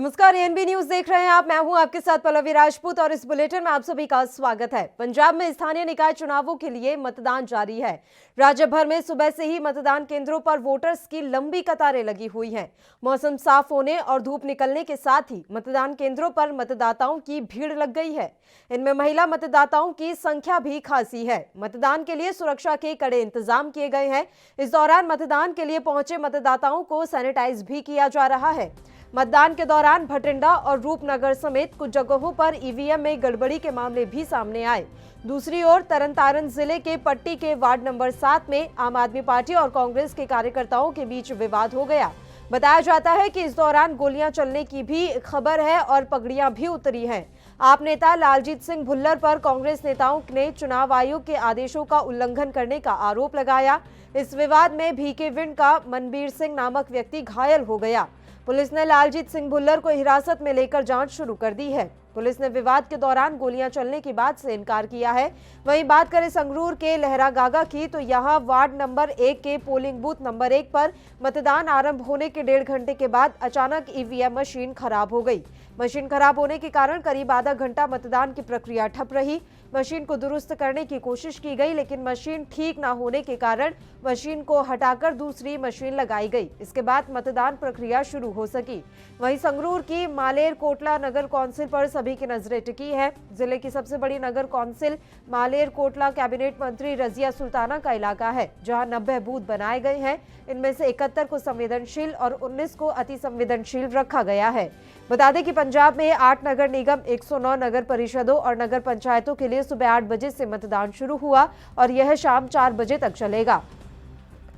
नमस्कार, ANB news देख रहे हैं आप। मैं हूं आपके साथ पल्लवी राजपूत और इस बुलेटिन में आप सभी का स्वागत है। पंजाब में स्थानीय निकाय चुनावों के लिए मतदान जारी है। राज्य भर में सुबह से ही मतदान केंद्रों पर वोटर्स की लंबी कतारें लगी हुई हैं। मौसम साफ होने और धूप निकलने के साथ ही मतदान केंद्रों पर मतदाताओं की भीड़ लग गई है। इनमें महिला मतदाताओं की संख्या भी खासी है। मतदान के लिए सुरक्षा के कड़े इंतजाम किए गए हैं। इस दौरान मतदान के लिए पहुंचे मतदाताओं को सैनिटाइज भी किया जा रहा है। मतदान के दौरान भटिंडा और रूपनगर समेत कुछ जगहों पर ईवीएम में गड़बड़ी के मामले भी सामने आए। दूसरी ओर तरनतारन जिले के पट्टी के वार्ड नंबर 7 में आम आदमी पार्टी और कांग्रेस के कार्यकर्ताओं के बीच विवाद हो गया। बताया जाता है कि इस दौरान गोलियां चलने की भी खबर है और पगड़ियां भी उतरी हैं। आप नेता लालजीत सिंह भुल्लर पर कांग्रेस नेताओं ने चुनाव आयोग के आदेशों का उल्लंघन करने का आरोप लगाया। इस विवाद में भीके विंड का मनबीर सिंह नामक व्यक्ति घायल हो गया। पुलिस ने लालजीत सिंह भुल्लर को हिरासत में लेकर जांच शुरू कर दी है। पुलिस ने विवाद के दौरान गोलियां चलने की बात से इनकार किया है। वहीं बात करें संगरूर के लहरागागा की, तो यहां वार्ड नंबर 1 के पोलिंग बूथ नंबर 1 पर मतदान आरंभ होने के 1.5 घंटे के बाद अचानक ईवीएम मशीन खराब हो गई। मशीन खराब होने के कारण करीब आधा घंटा मतदान की प्रक्रिया ठप रही। मशीन को दुरुस्त करने की कोशिश की गई, लेकिन मशीन ठीक न होने के कारण मशीन को हटाकर दूसरी मशीन लगाई गई। इसके बाद मतदान प्रक्रिया शुरू हो सकी। वहीं संगरूर की मालेर कोटला नगर कौंसिल पर सभी की नजरें टिकी है। जिले की सबसे बड़ी नगर कौंसिल मालेर कोटला कैबिनेट मंत्री रजिया सुल्ताना का इलाका है, जहां 90 बूथ बनाए गए हैं। इनमें से 71 को संवेदनशील और 19 को अति संवेदनशील रखा गया है। बता दें कि पंजाब में 8 नगर निगम, 109 नगर परिषदों और नगर पंचायतों के लिए सुबह 8 बजे से मतदान शुरू हुआ और यह शाम 4 बजे तक चलेगा।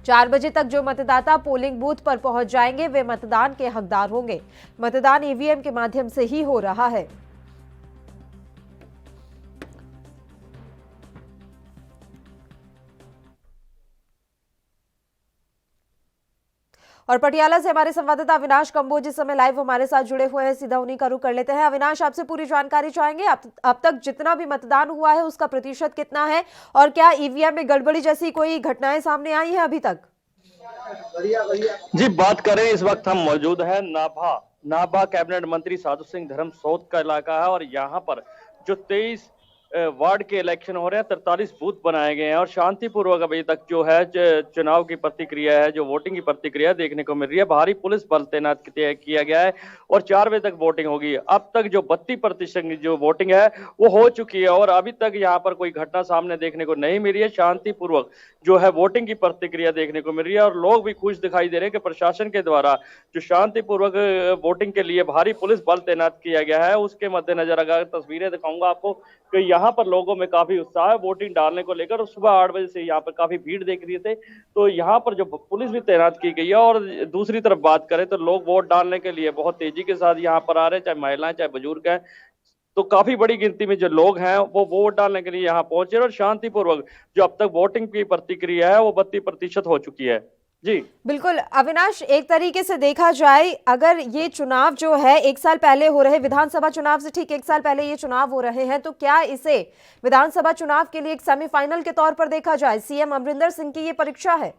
4 बजे तक जो मतदाता पोलिंग बूथ पर पहुंच जाएंगे वे मतदान के हकदार होंगे। मतदान ईवीएम के माध्यम से ही हो रहा है। और पटियाला से हमारे संवाददाता अविनाश कंबोज इस समय लाइव हमारे साथ जुड़े हुए हैं। सीधा उन्हीं का रुख कर लेते हैं। अविनाश, आपसे पूरी जानकारी चाहेंगे। अब तक जितना भी मतदान हुआ है उसका प्रतिशत कितना है और क्या ईवीएम में गड़बड़ी जैसी कोई घटनाएं सामने आई है अभी तक? जी, बात करें, इस वक्त हम मौजूद है नाभा कैबिनेट मंत्री साधु सिंह धर्मसोत का इलाका है और यहाँ पर जो 23 वार्ड के इलेक्शन हो रहे हैं, 43 बूथ बनाए गए हैं और शांतिपूर्वक अभी तक जो है चुनाव की प्रतिक्रिया है, जो वोटिंग की प्रतिक्रिया देखने को मिल रही है। भारी पुलिस बल तैनात किया गया है और 4 बजे तक वोटिंग होगी। अब तक जो 32% जो वोटिंग है वो हो चुकी है और अभी तक यहाँ पर कोई घटना सामने देखने को नहीं मिली है। शांतिपूर्वक जो है वोटिंग की प्रतिक्रिया देखने को मिल रही है और लोग भी खुश दिखाई दे रहे हैं कि प्रशासन के द्वारा जो शांतिपूर्वक वोटिंग के लिए भारी पुलिस बल तैनात किया गया है। उसके मद्देनजर अगर तस्वीरें दिखाऊंगा आपको कि यहाँ पर लोगों में काफी उत्साह है वोटिंग डालने को लेकर और सुबह 8 बजे से यहाँ पर काफी भीड़ देख रही थे। तो यहाँ पर जो पुलिस भी तैनात की गई है और दूसरी तरफ बात करें तो लोग वोट डालने के लिए बहुत तेजी के साथ यहाँ पर आ रहे हैं, चाहे महिलाएं चाहे बुजुर्ग हैं। तो काफी बड़ी गिनती में जो लोग हैं वो वोट डालने के लिए यहाँ पहुंचे और शांतिपूर्वक जो अब तक वोटिंग की प्रतिक्रिया है वो 32% हो चुकी है। जी बिल्कुल अविनाश, एक तरीके से देखा जाए अगर ये चुनाव जो है 1 साल पहले हो रहे विधानसभा चुनाव से ठीक 1 साल पहले ये चुनाव हो रहे हैं, तो क्या इसे विधानसभा चुनाव के लिए एक सेमीफाइनल के तौर पर देखा जाए? सीएम अमरिंदर सिंह की ये परीक्षा है।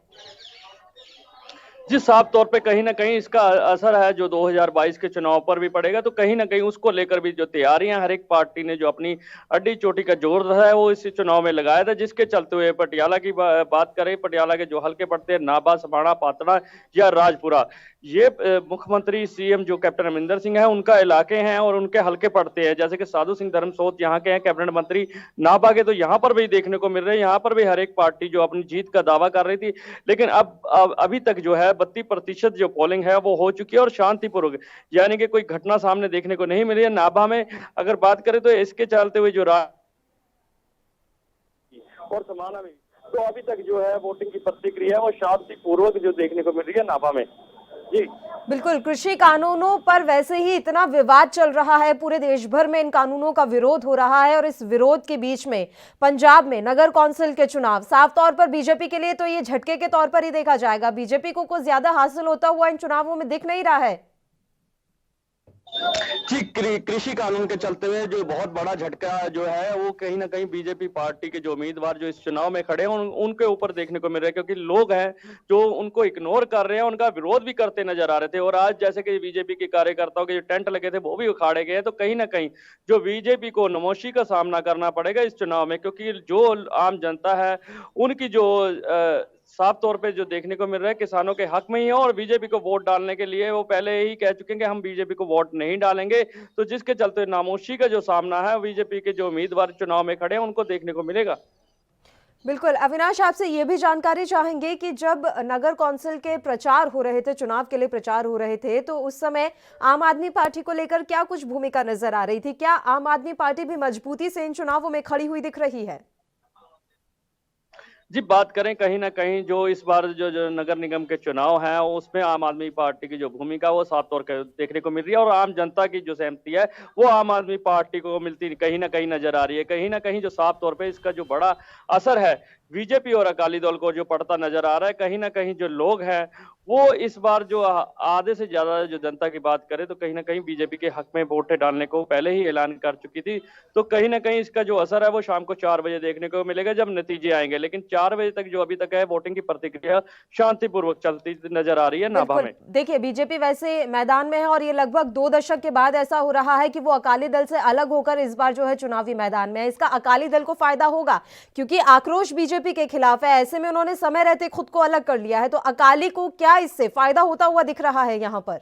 जी, साफ तौर पे कहीं ना कहीं इसका असर है जो 2022 के चुनाव पर भी पड़ेगा। तो कहीं ना कहीं उसको लेकर भी जो तैयारियां हर एक पार्टी ने जो अपनी अड्डी चोटी का जोर है वो इस चुनाव में लगाया था, जिसके चलते हुए पटियाला की बात करें, पटियाला के जो हल्के पड़ते हैं नाभा, समाणा, पातड़ा या राजपुरा, ये मुख्यमंत्री सीएम जो कैप्टन अमरिंदर सिंह है उनका इलाके हैं और उनके हल्के पड़ते हैं। जैसे कि साधु सिंह धर्मसोत यहाँ के हैं कैबिनेट मंत्री नाभा के, तो यहाँ पर भी देखने को मिल रहे हैं। यहाँ पर भी हर एक पार्टी जो अपनी जीत का दावा कर रही थी, लेकिन अब अभी तक जो है 32% जो पोलिंग है वो हो चुकी है और शांतिपूर्वक, यानी कि कोई घटना सामने देखने को नहीं मिली है। नाभा में अगर बात करें तो इसके चलते हुए जो और समाना में तो अभी तक जो है वोटिंग की प्रतिक्रिया वो शांतिपूर्वक जो देखने को मिल रही है नाभा में। जी बिल्कुल, कृषि कानूनों पर वैसे ही इतना विवाद चल रहा है, पूरे देश भर में इन कानूनों का विरोध हो रहा है और इस विरोध के बीच में पंजाब में नगर कौंसिल के चुनाव साफ तौर पर बीजेपी के लिए तो ये झटके के तौर पर ही देखा जाएगा। बीजेपी को कुछ ज्यादा हासिल होता हुआ इन चुनावों में दिख नहीं रहा है। जी, कृषि कानून के चलते हुए जो बहुत बड़ा झटका जो है वो कहीं न कहीं बीजेपी पार्टी के जो उम्मीदवार जो इस चुनाव में खड़े हैं उनके ऊपर देखने को मिल रहा है, क्योंकि लोग हैं जो उनको इग्नोर कर रहे हैं, उनका विरोध भी करते नजर आ रहे थे। और आज जैसे कि बीजेपी के कार्यकर्ताओं के जो टेंट लगे थे वो भी उखाड़े गए हैं, तो कहीं न कहीं जो बीजेपी को नमोशी का सामना करना पड़ेगा इस चुनाव में, क्योंकि जो आम जनता है उनकी जो साफ तौर पे जो देखने को मिल रहा है किसानों के हक में ही है, और बीजेपी को वोट डालने के लिए वो पहले ही कह चुके हैं कि हम बीजेपी को वोट नहीं डालेंगे। तो जिसके चलते नामोशी का जो सामना है बीजेपी के जो उम्मीदवार चुनाव में खड़े हैं उनको देखने को मिलेगा। बिल्कुल अविनाश, आपसे ये भी जानकारी चाहेंगे कि जब नगर कौंसिल के प्रचार हो रहे थे, चुनाव के लिए प्रचार हो रहे थे, तो उस समय आम आदमी पार्टी को लेकर क्या कुछ भूमिका नजर आ रही थी? क्या आम आदमी पार्टी भी मजबूती से इन चुनावों में खड़ी हुई दिख रही है? जी, बात करें कहीं न कहीं जो इस बार जो नगर निगम के चुनाव हैं, उसमें आम आदमी पार्टी की जो भूमिका है वो साफ तौर पे देखने को मिल रही है, और आम जनता की जो सहमति है वो आम आदमी पार्टी को मिलती कहीं न कहीं नजर आ रही है। कहीं न कहीं जो साफ तौर पे इसका जो बड़ा असर है बीजेपी और अकाली दल को जो पड़ता नजर आ रहा है। कहीं न कहीं जो लोग हैं वो इस बार जो आधे से ज्यादा जो जनता की बात करें तो कहीं न कहीं बीजेपी के हक में वोटें डालने को पहले ही ऐलान कर चुकी थी। तो कहीं न कहीं इसका जो असर है वो शाम को 4 बजे देखने को मिलेगा जब नतीजे आएंगे। लेकिन 4 बजे तक जो अभी तक है वोटिंग की प्रतिक्रिया शांतिपूर्वक चलती नजर आ रही है नाभा बिल्कुल। में। देखिए, बीजेपी वैसे मैदान में है और ये लगभग 2 दशक के बाद ऐसा हो रहा है कि वो अकाली दल से अलग होकर इस बार जो है चुनावी मैदान में है। इसका अकाली दल को फायदा होगा क्योंकि आक्रोश बीजेपी के खिलाफ है। ऐसे में उन्होंने समय रहते खुद को अलग कर लिया है, तो अकाली को क्या इससे फायदा होता हुआ दिख रहा है यहाँ पर?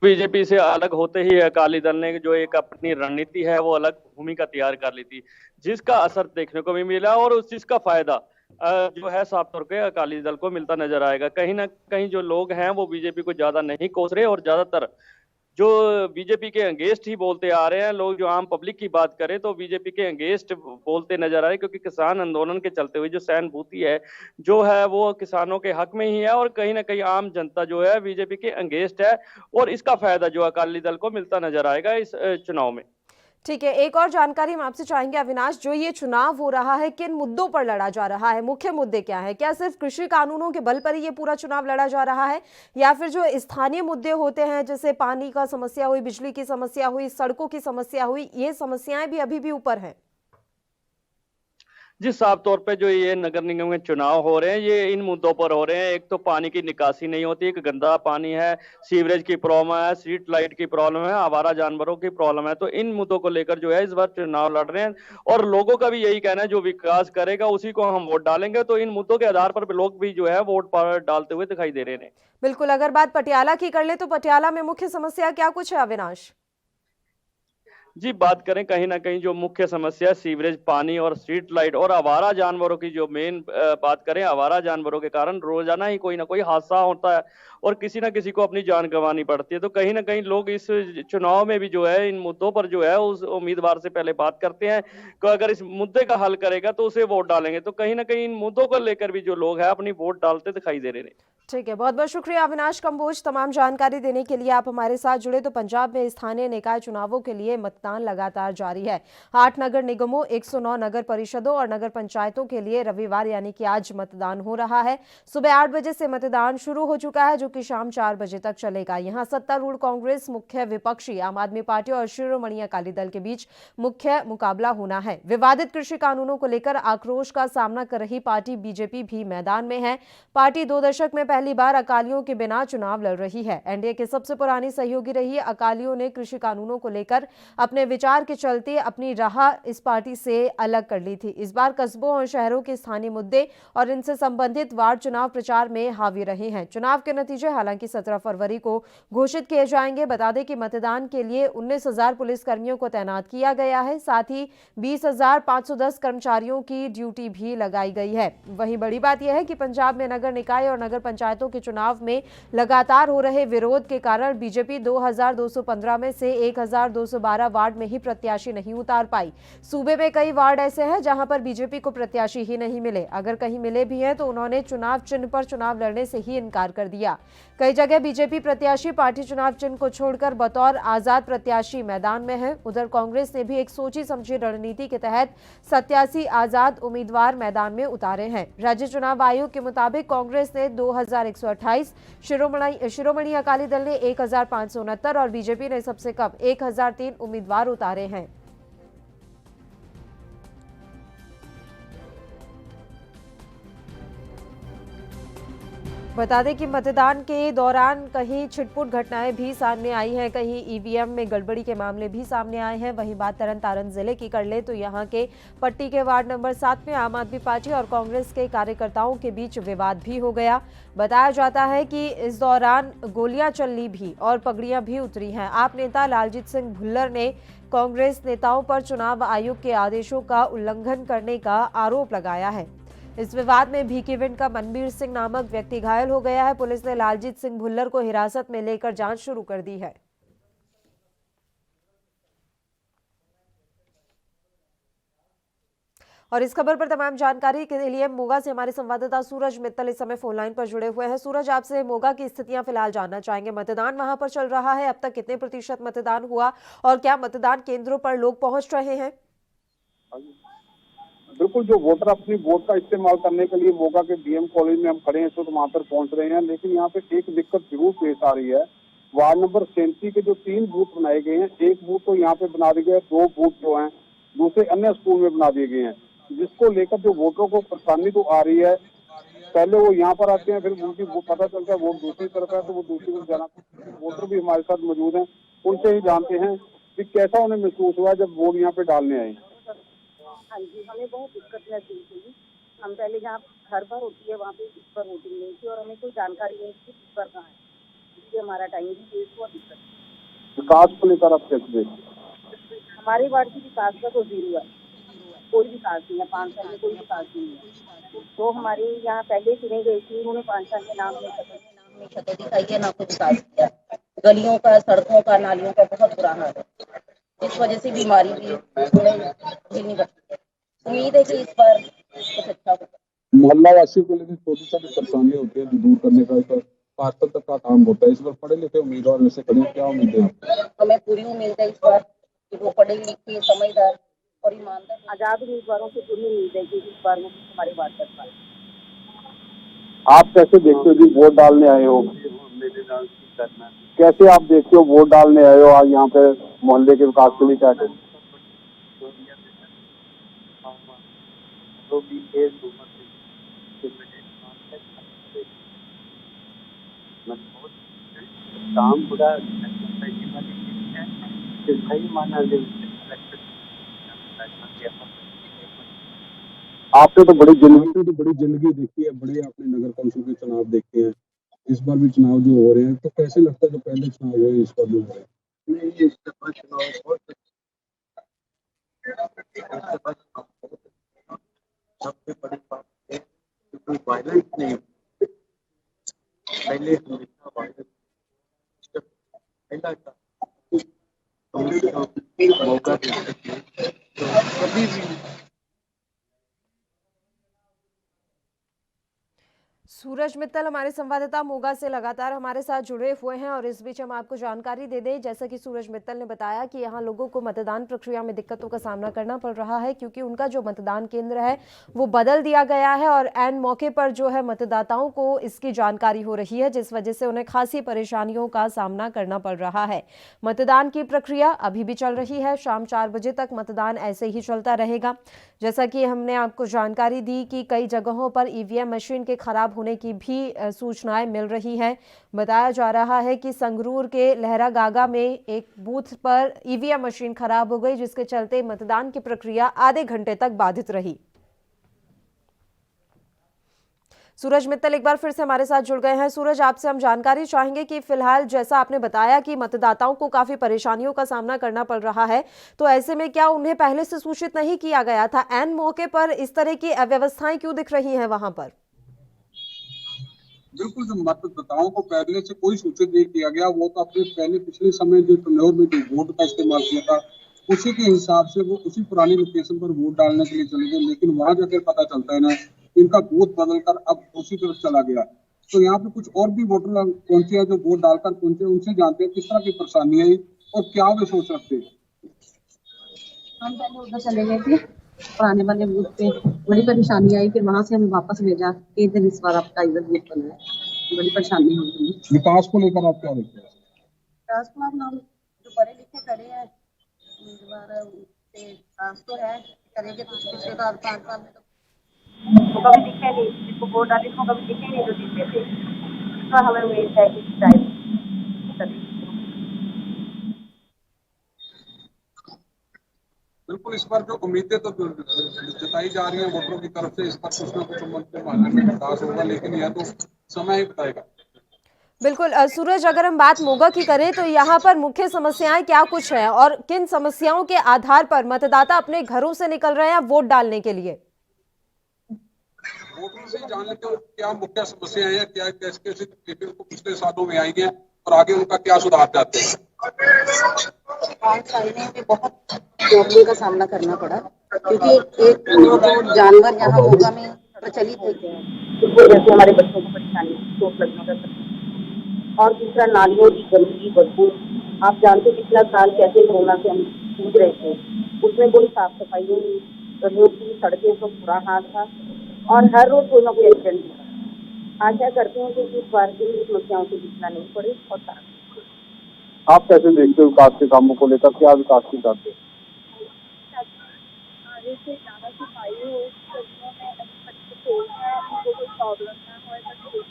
बीजेपी से अलग होते ही अकाली दल ने जो एक अपनी रणनीति है वो अलग भूमिका तैयार कर ली थी, जिसका असर देखने को भी मिला और उस चीज का फायदा जो है साफ तौर पे अकाली दल को मिलता नजर आएगा। कहीं ना कहीं जो लोग हैं वो बीजेपी को ज्यादा नहीं कोस रहे, और ज्यादातर जो बीजेपी के अगेंस्ट ही बोलते आ रहे हैं लोग। जो आम पब्लिक की बात करें तो बीजेपी के अगेंस्ट बोलते नजर आ रहे हैं, क्योंकि किसान आंदोलन के चलते हुए जो सहानुभूति है जो है वो किसानों के हक में ही है, और कहीं ना कहीं आम जनता जो है बीजेपी के अगेंस्ट है, और इसका फायदा जो अकाली दल को मिलता नजर आएगा इस चुनाव में। ठीक है, एक और जानकारी हम आपसे चाहेंगे अविनाश, जो ये चुनाव हो रहा है किन मुद्दों पर लड़ा जा रहा है? मुख्य मुद्दे क्या है? क्या सिर्फ कृषि कानूनों के बल पर ही ये पूरा चुनाव लड़ा जा रहा है, या फिर जो स्थानीय मुद्दे होते हैं जैसे पानी का समस्या हुई, बिजली की समस्या हुई, सड़कों की समस्या हुई, ये समस्याएं भी अभी भी ऊपर हैं? जी, साफ तौर पे जो ये नगर निगम के चुनाव हो रहे हैं ये इन मुद्दों पर हो रहे हैं। एक तो पानी की निकासी नहीं होती, एक गंदा पानी है, सीवरेज की प्रॉब्लम है, स्ट्रीट लाइट की प्रॉब्लम है, आवारा जानवरों की प्रॉब्लम है। तो इन मुद्दों को लेकर जो है इस बार चुनाव लड़ रहे हैं, और लोगों का भी यही कहना है जो विकास करेगा उसी को हम वोट डालेंगे। तो इन मुद्दों के आधार पर लोग भी जो है वोट पर डालते हुए दिखाई दे रहे हैं। बिल्कुल, अगर बात पटियाला की कर ले तो पटियाला में मुख्य समस्या क्या कुछ है अविनाश? जी, बात करें कहीं न कहीं जो मुख्य समस्या सीवरेज, पानी और स्ट्रीट लाइट और आवारा जानवरों की जो मेन बात करें, आवारा जानवरों के कारण रोजाना ही कोई ना कोई हादसा होता है और किसी न किसी को अपनी जान गंवानी पड़ती है। तो कहीं न कहीं लोग इस चुनाव में भी जो है इन मुद्दों पर जो है उस उम्मीदवार से पहले बात करते हैं कि अगर इस मुद्दे का हल करेगा तो उसे वोट डालेंगे। तो कहीं न कहीं इन मुद्दों को लेकर भी जो लोग हैं अपनी वोट डालते दिखाई दे रहे हैं। ठीक है, बहुत बहुत शुक्रिया अविनाश कंबोज तमाम जानकारी देने के लिए। आप हमारे साथ जुड़े। तो पंजाब में स्थानीय निकाय चुनावों के लिए मतदान लगातार जारी है। 8 नगर निगमों, 109 नगर परिषदों और नगर पंचायतों के लिए रविवार यानी कि आज मतदान हो रहा है। सुबह 8 बजे से मतदान शुरू हो चुका है, जो कि शाम 4 बजे तक चलेगा। यहाँ सत्तारूढ़ कांग्रेस, मुख्य विपक्षी आम आदमी पार्टी और शिरोमणि अकाली दल के बीच मुख्य मुकाबला होना है। विवादित कृषि कानूनों को लेकर आक्रोश का सामना कर रही पार्टी बीजेपी भी मैदान में है। पार्टी 2 दशक में पहली बार अकालियों के बिना चुनाव लड़ रही है। एनडीए की सबसे पुरानी सहयोगी रही अकालियों ने कृषि कानूनों को लेकर अपने विचार के चलते अपनी राह इस पार्टी से अलग कर ली थी। इस बार कस्बों और शहरों के स्थानीय मुद्दे और इनसे संबंधित वार्ड चुनाव प्रचार में हावी रहे हैं। चुनाव के नतीजे हालांकि 17 फरवरी को घोषित किए जाएंगे। बता दें कि मतदान के लिए 19,000 पुलिसकर्मियों को तैनात किया गया है। साथ ही 20,510 कर्मचारियों की ड्यूटी भी लगाई गई है। वहीं बड़ी बात यह है कि पंजाब में नगर निकाय और नगर पंचायतों के चुनाव में लगातार हो रहे विरोध के कारण बीजेपी 2,215 में से 1,212 वार्ड वार्ड में ही प्रत्याशी नहीं उतार पाई। सूबे में कई वार्ड ऐसे हैं जहां पर बीजेपी को प्रत्याशी ही नहीं मिले। अगर कहीं मिले भी हैं तो उन्होंने चुनाव चिन्ह पर चुनाव लड़ने से ही इनकार कर दिया। कई जगह बीजेपी प्रत्याशी पार्टी चुनाव चिन्ह को छोड़कर बतौर आजाद प्रत्याशी मैदान में है। उधर कांग्रेस ने भी एक सोची समझी रणनीति के तहत 87 आजाद उम्मीदवार मैदान में उतारे हैं। राज्य चुनाव आयोग के मुताबिक कांग्रेस ने 2128, शिरोमणि अकाली दल ने 1569 और बीजेपी ने सबसे कम 1003 उम्मीदवार उतारे हैं। बता दें कि मतदान के दौरान कहीं छिटपुट घटनाएं भी सामने आई हैं, कहीं ईवीएम में गड़बड़ी के मामले भी सामने आए हैं। वहीं बात तरन जिले की कर ले तो यहां के पट्टी के वार्ड नंबर 7 में आम आदमी पार्टी और कांग्रेस के कार्यकर्ताओं के बीच विवाद भी हो गया। बताया जाता है कि इस दौरान गोलियां चलनी भी और पगड़ियां भी उतरी हैं। आप नेता लालजीत सिंह भुल्लर ने कांग्रेस नेताओं पर चुनाव आयोग के आदेशों का उल्लंघन करने का आरोप लगाया है। इस विवाद में भीकीविंड का मनबीर सिंह नामक व्यक्ति घायल हो गया है। पुलिस ने लालजीत सिंह भुल्लर को हिरासत में लेकर जांच शुरू कर दी है। और इस खबर पर तमाम जानकारी के लिए मोगा से हमारे संवाददाता सूरज मित्तल इस समय फोन लाइन पर जुड़े हुए हैं। सूरज, आपसे मोगा की स्थितियां फिलहाल जानना चाहेंगे। मतदान वहां पर चल रहा है, अब तक कितने प्रतिशत मतदान हुआ और क्या मतदान केंद्रों पर लोग पहुंच रहे हैं? बिल्कुल, जो वोटर अपनी वोट का इस्तेमाल करने के लिए मोगा के डीएम कॉलेज में हम खड़े हैं, तो वहां पर पहुंच रहे हैं। लेकिन यहाँ पे एक दिक्कत जरूर पेश आ रही है। वार्ड नंबर 37 के जो 3 बूथ बनाए गए हैं, एक बूथ तो यहाँ पे बना दिए गए, 2 बूथ जो हैं दूसरे अन्य स्कूल में बना दिए गए हैं, जिसको लेकर जो वोटरों को परेशानी तो आ रही है। पहले वो यहाँ पर आते हैं, फिर उनकी वो पता चलता है वोट दूसरी तरफ है तो वो दूसरी तरफ जाना। वोटर भी हमारे साथ मौजूद हैं, उनसे ही जानते हैं कि कैसा उन्हें महसूस हुआ जब वोट यहाँ पे डालने आए। हाँ जी, हमें बहुत दिक्कत महसूस हुई। हम पहले जहाँ हर बार होती है वहाँ पे इस पर वोटिंग नहीं थी और हमें कोई जानकारी नहीं थी इस पर कहाँ है, इसलिए हमारा टाइम भी वेस्ट हुआ। दिक्कत विकास को लेकर आप कैसे देखते? हमारे वार्ड की विकास का तो जीरो है, कोई विकास नहीं है। 5 साल में कोई विकास नहीं है। तो हमारे यहाँ पहले चुने गए थी, उन्होंने 5 साल के नाम में छतें दिखाई है, ना कोई विकास किया। गलियों का, सड़कों का, नालियों का बहुत बुरा हाल है। इस वजह से बीमारी भी झेलनी पड़ती है। उम्मीद है कि इस पर कुछ अच्छा होगा। मोहल्ला वासियों को लेकर छोटी छोटी परेशानी होती है, दूर करने का एक पार्षद तक का काम होता है। इस बार पढ़े लिखे उम्मीदवार में से करें, क्या उम्मीद है? हमें पूरी उम्मीद है इस बार कि वो पढ़े लिखे, समझदार और ईमानदार आजाद उम्मीदवारों से पूरी उम्मीद है कि इस बार वो हमारे वार्ड तक पाए। आप कैसे देखते हो जी वोट डालने आए हो? कैसे आप देखते हो वोट डालने आए हो आज यहाँ पे मोहल्ले के विकास के लिए? क्या करें? काम पूरा आपने तो बड़ी जिंदगी देखी है, बड़े आपने नगर कौंसिल के चुनाव देखे हैं। इस बार भी चुनाव जो हो रहे हैं, तो कैसे लगता है जो पहले चुनाव हुए इस बार जो हो रहे हैं? नहीं, इसके बाद चुनाव बहुत सबसे बड़ी बात है कि कोई वायलेंस नहीं। पहले हमेशा वायलेंस पहला था मौका कभी भी। सूरज मित्तल हमारे संवाददाता मोगा से लगातार हमारे साथ जुड़े हुए हैं और इस बीच हम आपको जानकारी दे दें, जैसा कि सूरज मित्तल ने बताया कि यहाँ लोगों को मतदान प्रक्रिया में दिक्कतों का सामना करना पड़ रहा है क्योंकि उनका जो मतदान केंद्र है वो बदल दिया गया है और ऐन मौके पर जो है मतदाताओं को इसकी जानकारी हो रही है, जिस वजह से उन्हें खासी परेशानियों का सामना करना पड़ रहा है। मतदान की प्रक्रिया अभी भी चल रही है, शाम 4 बजे तक मतदान ऐसे ही चलता रहेगा। जैसा कि हमने आपको जानकारी दी कि कई जगहों पर ईवीएम मशीन के खराब होने की भी सूचनाएं मिल रही हैं। बताया जा रहा है कि संगरूर के लहरा गागा में एक बूथ पर ईवीएम मशीन खराब हो गई, जिसके चलते मतदान की प्रक्रिया आधे घंटे तक बाधित रही। सूरज मित्तल एक बार फिर से हमारे साथ जुड़ गए हैं। सूरज, आपसे हम जानकारी चाहेंगे कि फिलहाल जैसा आपने बताया कि मतदाताओं को काफी परेशानियों का सामना करना पड़ रहा है, तो ऐसे में क्या उन्हें पहले से सूचित नहीं किया गया था? ऐन मौके पर इस तरह की अव्यवस्थाएं क्यों दिख रही हैं वहां पर? बिल्कुल, जो मतदाताओं को पहले से कोई सूचित नहीं किया गया। वो तो अपने पहले पिछले समय जो टर्नओवर में जो वोट का इस्तेमाल किया था उसी के हिसाब से वो उसी पुरानी लोकेशन पर वोट डालने के लिए चले गए, लेकिन वहां जाकर पता चलता है ना, इनका बूथ बदलकर अब दूसरी तरफ चला गया। तो यहाँ पे कुछ और भी वोटर पहुंचे हैं जो वोट डालकर पहुंचे, उनसे जानते हैं किस तरह की परेशानी है और क्या वे सोच रखते हैं। हम पहले उधर चले गए थे पुराने वाले बूथ पे, बड़ी परेशानी आई, फिर वहां से हमें वापस भेजा कि इधर इस बार आपका इधर बूथ बना है, बड़ी परेशानी हो गई। विकास को लेकर आप क्या देखते हैं? विकास को हम जो पढ़े लिखे खड़े हैं उम्मीदवार पे आस तो है करेंगे कुछ, पिछले 5 साल में तो कभी दिखे नहीं, जिसको वोट डाले उसको कभी दिखे नहीं जो जीते थे। तो हमें उम्मीद है कि इस टाइम बिल्कुल, इस पर जो उम्मीदें तो जताई जा रही हैं वोटरों की तरफ से, इस पर कुछ ना कुछ उम्मीद के मामले में विकास होगा, लेकिन यह तो समय ही बताएगा। बिल्कुल सूरज, अगर हम बात मोगा की करें तो यहाँ पर मुख्य समस्याएं क्या कुछ हैं और किन समस्याओं के आधार पर मतदाता अपने घरों से निकल रहे हैं वोट डालने के लिए? वोटरों से जान लेते हैं क्या मुख्य समस्याएं हैं, क्या कैसे कैसे तकलीफें उनको पिछले सालों में आई हैं और आगे उनका क्या सुधार चाहते हैं। 5 साल में हमें बहुत प्रॉब्लम का सामना करना पड़ा, क्योंकि एक जो जानवर यहाँ मोगा में प्रचलित है इसको जैसे हमारे बच्चों को परेशानी, चोट लगने का खतरा। और दूसरा नालियों की गंदगी, बदबू। आप जानते पिछला साल कैसे कोरोना से हम जूझ रहे थे, उसमें कोई साफ सफाई नहीं, गलियों की सड़कें तो बुरा हाल था और हर रोज कोई ना कोई एक्सीडेंट होता। आशा करते हैं कि इस बार की समस्याओं से जूझना नहीं पड़े। और आप कैसे देखते हो विकास के कामों को लेकर, क्या विकास की चाहते हैं? आगे से ज़्यादा सफाई हो, गलियों में बच्चे खेलते हैं, उनको कोई प्रॉब्लम ना हो।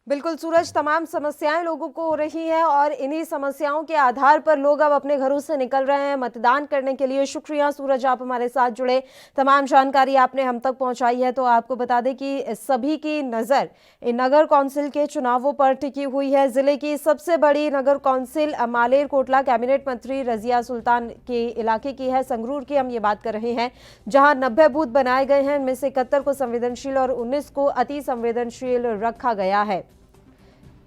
बिल्कुल सूरज, तमाम समस्याएं लोगों को हो रही हैं और इन्हीं समस्याओं के आधार पर लोग अब अपने घरों से निकल रहे हैं मतदान करने के लिए। शुक्रिया सूरज, आप हमारे साथ जुड़े, तमाम जानकारी आपने हम तक पहुंचाई है। तो आपको बता दें कि सभी की नज़र इन नगर कौंसिल के चुनावों पर टिकी हुई है। जिले की सबसे बड़ी नगर कौंसिल मालेर कोटला कैबिनेट मंत्री रजिया सुल्तान के इलाके की है। संगरूर की हम ये बात कर रहे हैं, जहाँ 90 बूथ बनाए गए हैं, इनमें से 71 को संवेदनशील और 19 को अति संवेदनशील रखा गया है।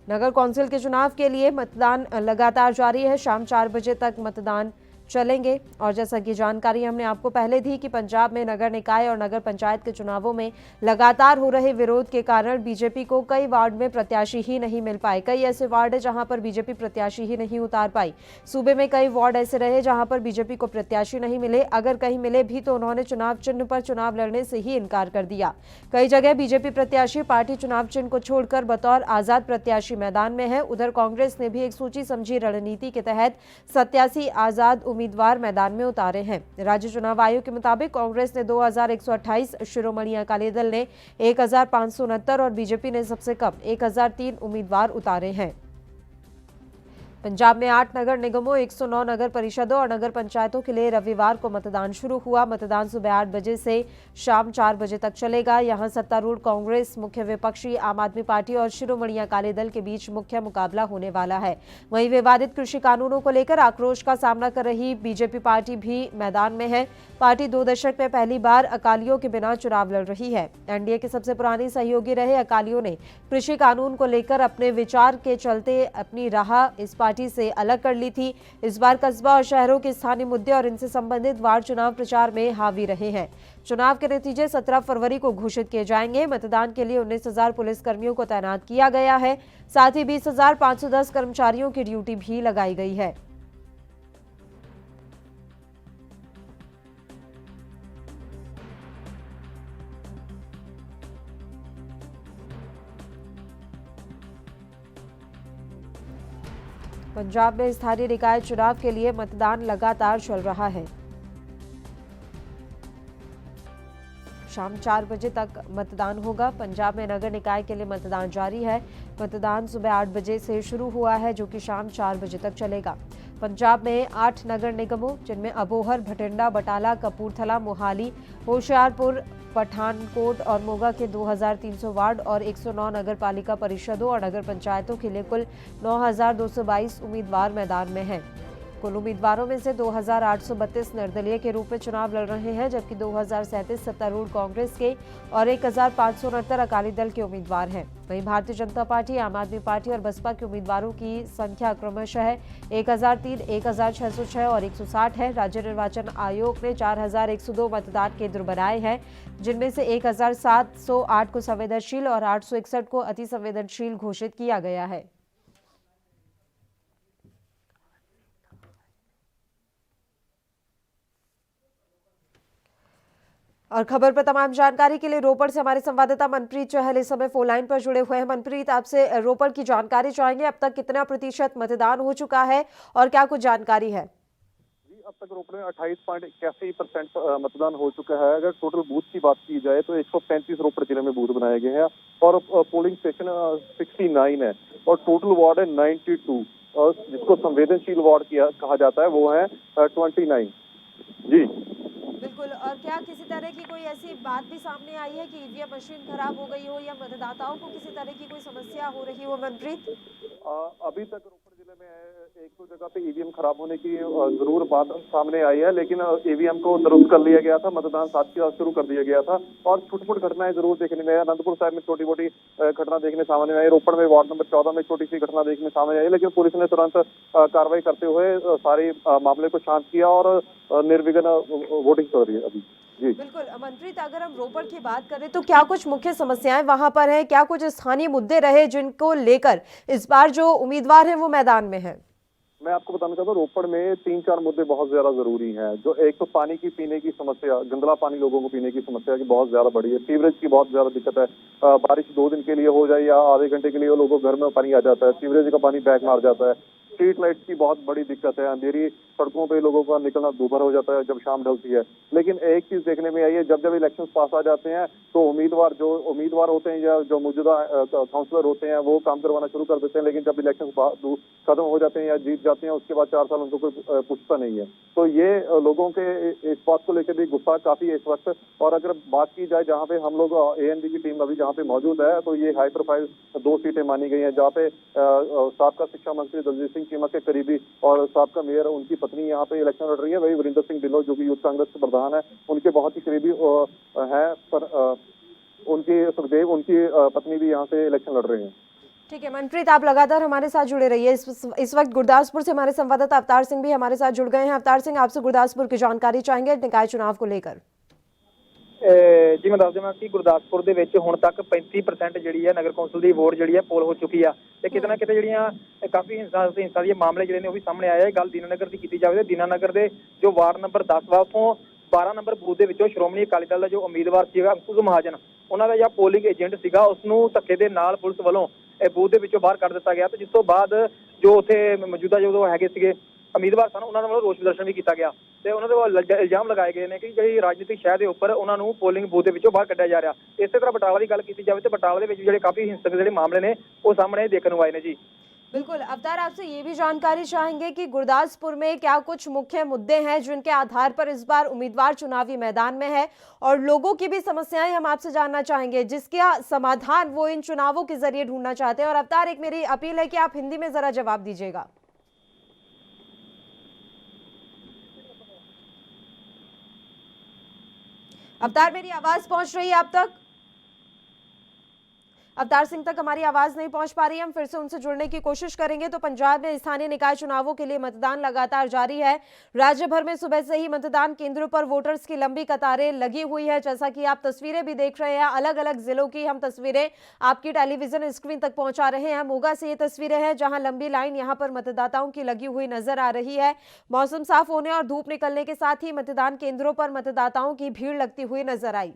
नगर कौंसिल के चुनाव के लिए मतदान लगातार जारी है। शाम 4 बजे तक मतदान चलेंगे और जैसा कि जानकारी हमने आपको पहले दी कि पंजाब में नगर निकाय और नगर पंचायत के चुनावों में लगातार हो रहे विरोध के कारण बीजेपी को कई वार्ड में प्रत्याशी ही नहीं मिल पाए। कई ऐसे वार्ड है जहां पर बीजेपी प्रत्याशी ही नहीं उतार पाई। सूबे में कई वार्ड ऐसे रहे जहां पर बीजेपी को प्रत्याशी नहीं मिले, अगर कहीं मिले भी तो उन्होंने चुनाव चिन्ह पर चुनाव लड़ने से ही इनकार कर दिया। कई जगह बीजेपी प्रत्याशी पार्टी चुनाव चिन्ह को छोड़कर बतौर आजाद प्रत्याशी मैदान में है। उधर कांग्रेस ने भी एक सोची समझी रणनीति के तहत 87 आजाद उम्मीदवार मैदान में उतारे हैं। राज्य चुनाव आयोग के मुताबिक कांग्रेस ने 2128, शिरोमणि अकाली दल ने 1569 और बीजेपी ने सबसे कम 1003 उम्मीदवार उतारे हैं। पंजाब में 8 नगर निगमों, 109 नगर परिषदों और नगर पंचायतों के लिए रविवार को मतदान शुरू हुआ। मतदान सुबह 8 बजे से शाम 4 बजे तक चलेगा। यहां सत्तारूढ़ कांग्रेस, मुख्य विपक्षी आम आदमी पार्टी और शिरोमणि अकाली दल के बीच मुख्य मुकाबला होने वाला है। वहीं विवादित कृषि कानूनों को लेकर आक्रोश का सामना कर रही बीजेपी पार्टी भी मैदान में है। पार्टी 2 दशक में पहली बार अकालियों के बिना चुनाव लड़ रही है। एनडीए के सबसे पुरानी सहयोगी रहे अकालियों ने कृषि कानून को लेकर अपने विचार के चलते अपनी राह इस पार्टी से अलग कर ली थी। इस बार कस्बा और शहरों के स्थानीय मुद्दे और इनसे संबंधित वार्ड चुनाव प्रचार में हावी रहे हैं। चुनाव के नतीजे 17 फरवरी को घोषित किए जाएंगे। मतदान के लिए 19,000 पुलिसकर्मियों को तैनात किया गया है। साथ ही 20,510 कर्मचारियों की ड्यूटी भी लगाई गई है। पंजाब में स्थानीय निकाय चुनाव के लिए मतदान लगातार चल रहा है। शाम 4 बजे तक मतदान होगा। पंजाब में नगर निकाय के लिए मतदान जारी है। मतदान सुबह 8 बजे से शुरू हुआ है, जो कि शाम 4 बजे तक चलेगा। पंजाब में 8 नगर निगमों, जिनमें अबोहर, भटिंडा, बटाला, कपूरथला, मोहाली, होशियारपुर, पठानकोट और मोगा के 2300 वार्ड और 109 नगर पालिका परिषदों और नगर पंचायतों के लिए कुल 9222 उम्मीदवार मैदान में हैं। कुल उम्मीदवारों में से 2,832 निर्दलीय के रूप में चुनाव लड़ रहे हैं, जबकि 2,037 सत्तारूढ़ कांग्रेस के और 1,569 अकाली दल के उम्मीदवार हैं। वहीं भारतीय जनता पार्टी, आम आदमी पार्टी और बसपा के उम्मीदवारों की संख्या क्रमशः 1,003, 1,606 और 160 है। राज्य निर्वाचन आयोग ने 4,102 मतदान केंद्र बनाए हैं, जिनमें से 1,708 को संवेदनशील और 861 को अति संवेदनशील घोषित किया गया है। और खबर पर तमाम जानकारी के लिए रोपड़ से हमारे संवाददाता मनप्रीत चहल इस समय फोन लाइन पर जुड़े हुए हैं। मनप्रीत, आपसे रोपड़ की जानकारी चाहेंगे, अब तक कितना प्रतिशत मतदान हो चुका है और क्या कुछ जानकारी है? जी, अब तक रोपड़ में 28.81% मतदान हो चुका है। अगर टोटल बूथ की बात की जाए तो 135 रोपड़ जिले में बूथ बनाए गए हैं और पोलिंग स्टेशन 69 है और टोटल वार्ड है 92 और जिसको संवेदनशील वार्ड कहा जाता है वो है 29। जी बिल्कुल। और क्या किसी तरह की कोई ऐसी बात भी सामने आई है कि ईवीएम मशीन खराब हो गई हो या मतदाताओं को किसी तरह की कोई समस्या हो रही हो? मनप्रीत, अभी तक रोपड़ जिले में एक दो जगह पे ईवीएम खराब होने की जरूर बात सामने आई है, लेकिन ईवीएम को दुरुस्त कर लिया गया था, मतदान 7 के बाद शुरू कर दिया गया था और छोटी-मोटी घटनाएं जरूर देखने में आई। अनंतपुर साहब में छोटी-मोटी घटना देखने सामने आई, रोपड़ में वार्ड नंबर 14 में छोटी सी घटना देखने सामने आई, लेकिन पुलिस ने तुरंत कार्रवाई करते हुए सारे मामले को शांत किया और निर्विघ्न वोटिंग हो रही है अभी। जी बिल्कुल। मनप्रीत, अगर हम रोपड़ की बात करें तो क्या कुछ मुख्य समस्याएं वहां पर हैं? क्या कुछ स्थानीय मुद्दे रहे जिनको लेकर इस बार जो उम्मीदवार हैं वो मैदान में हैं? मैं आपको बताना चाहता हूँ रोपड़ में 3-4 मुद्दे बहुत ज्यादा जरूरी हैं। जो एक तो पानी की पीने की समस्या, गंदला पानी लोगों को पीने की समस्या की बहुत ज्यादा बड़ी है। सीवरेज की बहुत ज्यादा दिक्कत है। बारिश 2 दिन के लिए हो जाए या आधे घंटे के लिए लोगों के घर में पानी आ जाता है, सीवरेज का पानी बैक मार जाता है। स्ट्रीट लाइट्स की बहुत बड़ी दिक्कत है। अंधेरी सड़कों पे लोगों का निकलना दूभर हो जाता है जब शाम ढलती है। लेकिन एक चीज देखने में आई है, जब इलेक्शन पास आ जाते हैं तो उम्मीदवार होते हैं या जो मौजूदा काउंसलर होते हैं वो काम करवाना शुरू कर देते हैं, लेकिन जब इलेक्शन खत्म हो जाते हैं या जीत जाते हैं उसके बाद 4 साल उनको कोई पूछता नहीं है। तो ये लोगों के इस बात को लेकर भी गुस्सा काफी है इस वक्त। और अगर बात की जाए जहाँ पे हम लोग एएनडी की टीम अभी जहाँ पे मौजूद है, तो ये हाई प्रोफाइल 2 सीटें मानी गई हैं, जहाँ पे साबका शिक्षा मंत्री दलजीत सिंह चीमा के करीबी और साबका मेयर उनकी पत्नी यहाँ पे इलेक्शन लड़ रही है। वही वीरेंद्र सिंह ढिल्लों जो कि यूथ कांग्रेस के प्रधान है, उनके बहुत ही करीबी है, पर उनकी सुखदेव उनकी पत्नी भी यहाँ से इलेक्शन लड़ रहे हैं। ठीक है मनप्रीत, आप लगातार हमारे साथ जुड़े रहिए। इस वक्त गुरदासपुर से हमारे संवाददाता अवतार सिंह भी हमारे साथ जुड़ गए हैं। अवतार सिंह, आपसे गुरदासपुर की जानकारी चाहेंगे निकाय चुनाव को लेकर। जी मैं दस देवां कि गुरदासपुर ਦੇ ਵਿੱਚ ਹੁਣ ਤੱਕ 35% ਜਿਹੜੀ ਹੈ ਨਗਰ ਕੌਂਸਲ ਦੀ ਵੋਟ ਜਿਹੜੀ ਹੈ ਪੋਲ ਹੋ ਚੁੱਕੀ ਆ ਤੇ ਕਿਤੇ ਨਾ ਕਿਤੇ ਜਿਹੜੀਆਂ ਕਾਫੀ ਹਿੰਸਾ ਦੇ ਮਾਮਲੇ ਜਿਹੜੇ ਨੇ ਉਹ ਵੀ ਸਾਹਮਣੇ ਆਏ ਆ। ਗੱਲ ਦੀਨਾਨਗਰ ਦੀ ਕੀਤੀ ਜਾਵੇ ਤੇ ਦੀਨਾਨਗਰ ਦੇ ਜੋ ਵਾਰਡ ਨੰਬਰ 10 ਵਾ ਉਥੋਂ 12 ਨੰਬਰ ਬੂਥ ਦੇ ਵਿੱਚੋਂ ਸ਼੍ਰੋਮਣੀ ਅਕਾਲੀ ਦਲ ਦਾ ਜੋ ਉਮੀਦਵਾਰ ਸੀਗਾ ਅੰਕੁਸ਼ ਮਹਾਜਨ, ਉਹਨਾਂ ਦਾ ਜਿਹੜਾ ਪੋਲਿੰਗ ਏਜੰਟ ਸੀਗਾ ਉਸ ਨੂੰ ਧੱਕੇ ਦੇ ਨਾਲ ਪੁਲਿਸ ਵੱਲੋਂ ਇਹ ਬੂਥ ਦੇ ਵਿੱਚੋਂ ਬਾਹਰ ਕੱਢ ਦਿੱਤਾ ਗਿਆ ਤੇ ਜਿਸ ਤੋਂ ਬਾਅਦ ਜੋ ਉੱਥੇ ਮੌਜੂਦਾ ਜੋ ਹੈਗੇ ਸੀਗੇ ਉਮੀਦਵਾਰ ਸਨ ਉਹਨਾਂ ਵੱਲੋਂ ਰੋਸ ਪ੍ਰਦਰਸ਼ਨ ਵੀ ਕੀਤਾ ਗਿਆ ਤੇ ਉਹਨਾਂ ਦੇ ਵੱਲੋਂ ਇਲਜ਼ਾਮ ਲਗਾਏ ਗਏ ਨੇ ਕਿ ਜਿਹੜੀ ਰਾਜਨੀਤਿਕ ਸ਼ਹਿਰ ਦੇ ਉੱਪਰ ਉਹਨਾਂ ਨੂੰ ਪੋਲਿੰਗ ਬੂਥ ਦੇ ਵਿੱਚੋਂ ਬਾਹਰ ਕੱਢਿਆ ਜਾ ਰਿਹਾ। ਇਸੇ ਤਰ੍ਹਾਂ ਬਟਾਲਾ ਦੀ ਗੱਲ ਕੀਤੀ ਜਾਵੇ ਤੇ ਬਟਾਲਾ ਦੇ ਵਿੱਚ ਜਿਹੜੇ ਕਾਫੀ ਹਿੰਸਕ ਜਿਹੜੇ ਮਾਮਲੇ ਨੇ ਉਹ ਸਾਹਮਣੇ देखने को आए ने। जी बिल्कुल। अवतार, आपसे ये भी जानकारी चाहेंगे कि गुरदासपुर में क्या कुछ मुख्य मुद्दे हैं जिनके आधार पर इस बार उम्मीदवार चुनावी मैदान में है और लोगों की भी समस्याएं हम आपसे जानना चाहेंगे जिसका समाधान वो इन चुनावों के जरिए ढूंढना चाहते हैं। और अवतार, एक मेरी अपील है कि आप हिंदी में जरा जवाब दीजिएगा। अवतार, मेरी आवाज पहुंच रही है आप तक? अवतार सिंह तक हमारी आवाज नहीं पहुंच पा रही है, हम फिर से उनसे जुड़ने की कोशिश करेंगे। तो पंजाब में स्थानीय निकाय चुनावों के लिए मतदान लगातार जारी है। राज्य भर में सुबह से ही मतदान केंद्रों पर वोटर्स की लंबी कतारें लगी हुई है। जैसा कि आप तस्वीरें भी देख रहे हैं, अलग अलग जिलों की हम तस्वीरें आपकी टेलीविजन स्क्रीन तक पहुंचा रहे हैं। मोगा से ये तस्वीरें हैं जहां लंबी लाइन यहां पर मतदाताओं की लगी हुई नजर आ रही है। मौसम साफ होने और धूप निकलने के साथ ही मतदान केंद्रों पर मतदाताओं की भीड़ लगती हुई नजर आई।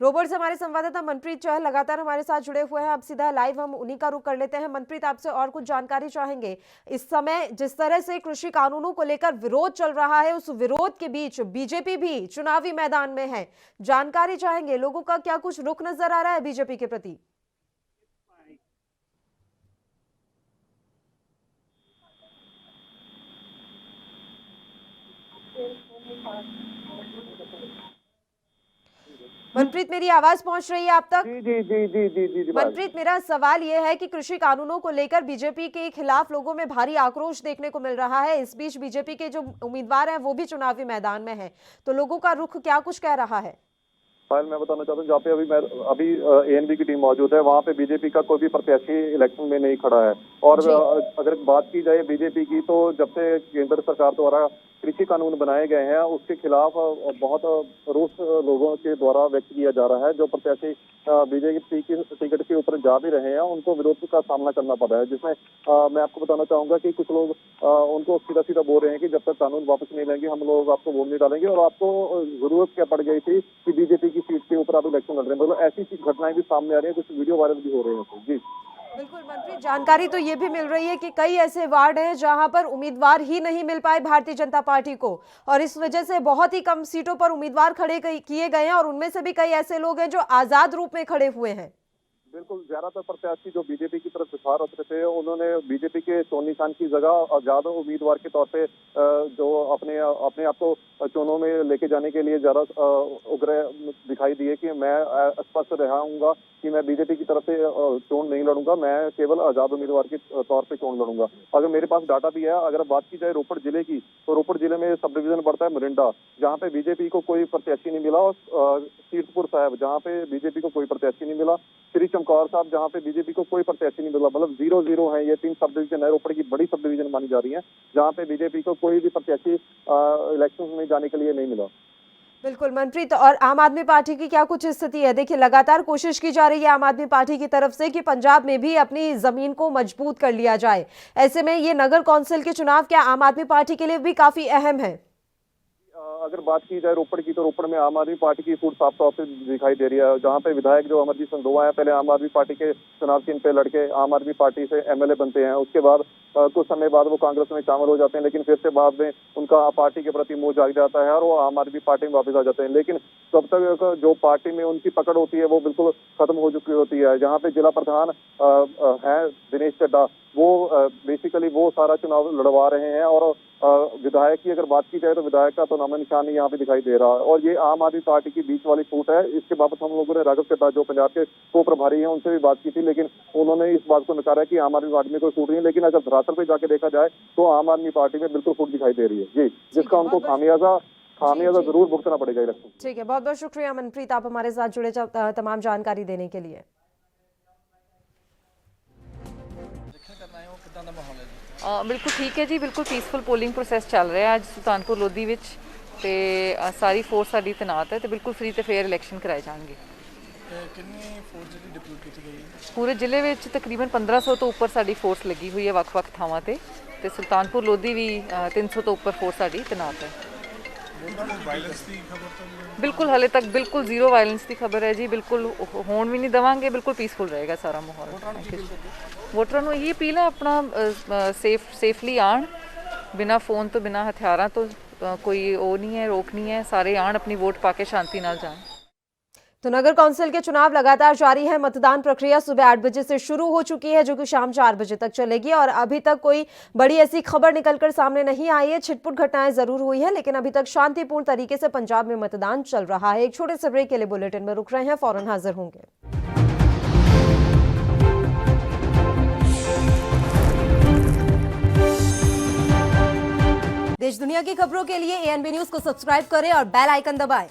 रोपड़ से हमारे संवाददाता मनप्रीत चहल लगातार हमारे साथ जुड़े हुए हैं। अब सीधा लाइव हम उन्हीं का रुख कर लेते हैं। मनप्रीत, आपसे और कुछ जानकारी चाहेंगे। इस समय जिस तरह से कृषि कानूनों को लेकर विरोध चल रहा है, उस विरोध के बीच बीजेपी भी चुनावी मैदान में है, जानकारी चाहेंगे लोगों का क्या कुछ रुख नजर आ रहा है बीजेपी के प्रति? मनप्रीत, मेरी आवाज पहुंच रही है आप तक? जी जी जी जी जी जी जी बात। मनप्रीत, मेरा सवाल ये है कि कृषि कानूनों को लेकर बीजेपी के खिलाफ लोगों में भारी आक्रोश देखने को मिल रहा है। इस बीच बीजेपी के जो उम्मीदवार हैं वो भी चुनावी मैदान में हैं, तो लोगों का रुख क्या कुछ कह रहा है? फाइल मैं बताना चाहता हूँ, जहाँ पे अभी एएनबी की टीम मौजूद है, वहाँ पे बीजेपी का कोई भी प्रत्याशी इलेक्शन में नहीं खड़ा है। और अगर बात की जाए बीजेपी की, तो जब से केंद्र सरकार द्वारा कृषि कानून बनाए गए हैं उसके खिलाफ बहुत रोष लोगों के द्वारा व्यक्त किया जा रहा है। जो प्रत्याशी बीजेपी की टिकट के ऊपर जा भी रहे हैं उनको विरोध का सामना करना पड़ रहा है, जिसमें मैं आपको बताना चाहूंगा कि कुछ लोग उनको सीधा सीधा बोल रहे हैं कि जब तक कानून वापस नहीं लेंगे हम लोग आपको वोट नहीं डालेंगे, और आपको जरूरत क्या पड़ गई थी कि बीजेपी की सीट के ऊपर आप इलेक्शन लड़ रहे हैं। मतलब ऐसी घटनाएं भी सामने आ रही है, कुछ वीडियो वायरल भी हो रहे हैं। जी बिल्कुल मनप्रीत, जानकारी तो ये भी मिल रही है कि कई ऐसे वार्ड हैं जहां पर उम्मीदवार ही नहीं मिल पाए भारतीय जनता पार्टी को, और इस वजह से बहुत ही कम सीटों पर उम्मीदवार खड़े किए गए हैं, और उनमें से भी कई ऐसे लोग हैं जो आजाद रूप में खड़े हुए हैं। बिल्कुल, ज्यादातर प्रत्याशी जो बीजेपी की तरफ विचार रखते थे उन्होंने बीजेपी के चुनाव निशान की जगह आजाद उम्मीदवार के तौर पे जो अपने आप को चुनाव में लेके जाने के लिए ज्यादा उग्र दिखाई दिए कि मैं स्पष्ट रहूंगा कि मैं बीजेपी की तरफ से चुनाव नहीं लड़ूंगा, मैं केवल आजाद उम्मीदवार के तौर पे चुनाव लड़ूंगा। अगर मेरे पास डाटा भी है, अगर बात की जाए रोपड़ जिले की, तो रोपड़ जिले में सब डिवीजन पड़ता है मोरिंडा, जहाँ पे बीजेपी को कोई प्रत्याशी नहीं मिला, और कीरतपुर साहब जहाँ पे बीजेपी को कोई प्रत्याशी नहीं मिला, श्री चमकौर साहब जहाँ पे बीजेपी को कोई प्रत्याशी नहीं मिला। मतलब 0-0 है। ये 3 सब डिवीजन है, रोपड़ की बड़ी सब डिवीजन मानी जा रही है, जहाँ पे बीजेपी को कोई भी प्रत्याशी इलेक्शन में जाने के लिए नहीं मिला। बिल्कुल मनप्रीत, और आम आदमी पार्टी की क्या कुछ स्थिति है? देखिए, लगातार कोशिश की जा रही है आम आदमी पार्टी की तरफ से कि पंजाब में भी अपनी जमीन को मजबूत कर लिया जाए। ऐसे में ये नगर कौंसिल के चुनाव क्या आम आदमी पार्टी के लिए भी काफी अहम है? अगर बात की जाए रोपड़ की, तो रोपड़ में आम आदमी पार्टी की फूट साफ तौर से दिखाई दे रही है, जहाँ पे विधायक जो अमरजीत संधोआ है, पहले आम आदमी पार्टी के चुनाव चिन्ह पे लड़के आम आदमी पार्टी से एमएलए बनते हैं। उसके बाद कुछ समय बाद वो कांग्रेस में शामिल हो जाते हैं, लेकिन फिर से बाद में उनका पार्टी के प्रति मोह जाग जाता है और वो आम आदमी पार्टी में वापस आ जाते हैं। लेकिन तब तक जो पार्टी में उनकी पकड़ होती है वो बिल्कुल खत्म हो चुकी होती है। जहाँ पे जिला प्रधान है दिनेश चड्डा, वो बेसिकली वो सारा चुनाव लड़वा रहे हैं, और विधायक की अगर बात की जाए तो विधायक का तो नामो निशान ही यहाँ पे दिखाई दे रहा है, और ये आम आदमी पार्टी की बीच वाली फूट है। इसके बाबत हम लोगों ने राघव चड्डा जो पंजाब के को प्रभारी हैं उनसे भी बात की थी, लेकिन उन्होंने इस बात को नकारा कि आम आदमी पार्टी में कोई फूट नहीं है। लेकिन अगर धरातल पे जाके देखा जाए तो आम आदमी पार्टी में बिल्कुल फूट दिखाई दे रही है जी, जिसका उनको खामियाजा जरूर भुगतना पड़ेगा इलेक्शन। ठीक है, बहुत बहुत शुक्रिया मनप्रीत, आप हमारे साथ जुड़े तमाम जानकारी देने के लिए। बिल्कुल ठीक है जी, बिल्कुल पीसफुल पोलिंग प्रोसैस चल रहा है ਅੱਜ ਸੁਲਤਾਨਪੁਰ ਲੋਧੀ ਵਿੱਚ, ਤੇ ਸਾਰੀ ਫੋਰਸ ਸਾਡੀ ਤੈਨਾਤ ਹੈ ਤੇ ਬਿਲਕੁਲ ਫ੍ਰੀ ਤੇ ਫੇਅਰ ਇਲੈਕਸ਼ਨ ਕਰਾਏ ਜਾਣਗੇ। ਕਿੰਨੀ ਫੋਰਸ ਜਿਹੜੀ ਡਿਪਲੋਏ ਕੀਤੀ ਗਈ ਹੈ? ਪੂਰੇ ਜ਼ਿਲ੍ਹੇ ਵਿੱਚ ਤਕਰੀਬਨ 1500 ਤੋਂ ਉੱਪਰ ਸਾਡੀ ਫੋਰਸ ਲੱਗੀ ਹੋਈ ਹੈ ਵੱਖ-ਵੱਖ ਥਾਵਾਂ ਤੇ ਸੁਲਤਾਨਪੁਰ ਲੋਧੀ ਵੀ 300 ਤੋਂ ਉੱਪਰ ਫੋਰਸ ਸਾਡੀ ਤੈਨਾਤ ਹੈ। ਵਾਇਲੈਂਸ ਦੀ ਖਬਰ ਤਾਂ ਬਿਲਕੁਲ ਹਾਲੇ ਤੱਕ ਬਿਲਕੁਲ ਜ਼ੀਰੋ ਵਾਇਲੈਂਸ ਦੀ ਖਬਰ ਹੈ ਜੀ, ਬਿਲਕੁਲ ਹੋਣ ਵੀ ਨਹੀਂ ਦੇਵਾਂਗੇ, ਬਿਲਕੁਲ ਪੀਸਫੁਲ ਰਹੇਗਾ ਸਾਰਾ ਮਾਹੌਲ। ਵੋਟਰਾਂ ਨੂੰ ਇਹ ਅਪੀਲ ਹੈ ਆਪਣਾ ਸੇਫਲੀ ਆਣ, ਬਿਨਾਂ ਫੋਨ ਤੋਂ ਬਿਨਾਂ ਹਥਿਆਰਾਂ ਤੋਂ, कोई वो नहीं है, रोक नहीं है, सारे आण अपनी वोट पाके शांति नाल जाएं। तो नगर कौंसिल के चुनाव लगातार जारी है। मतदान प्रक्रिया सुबह 8 बजे से शुरू हो चुकी है, जो कि शाम 4 बजे तक चलेगी, और अभी तक कोई बड़ी ऐसी खबर निकलकर सामने नहीं आई है। छिटपुट घटनाएं जरूर हुई है, लेकिन अभी तक शांतिपूर्ण तरीके से पंजाब में मतदान चल रहा है। एक छोटे से ब्रेक के लिए बुलेटिन में रुक रहे हैं, फौरन हाजिर होंगे। देश दुनिया की खबरों के लिए ANB न्यूज को सब्सक्राइब करें और बेल आइकन दबाएं।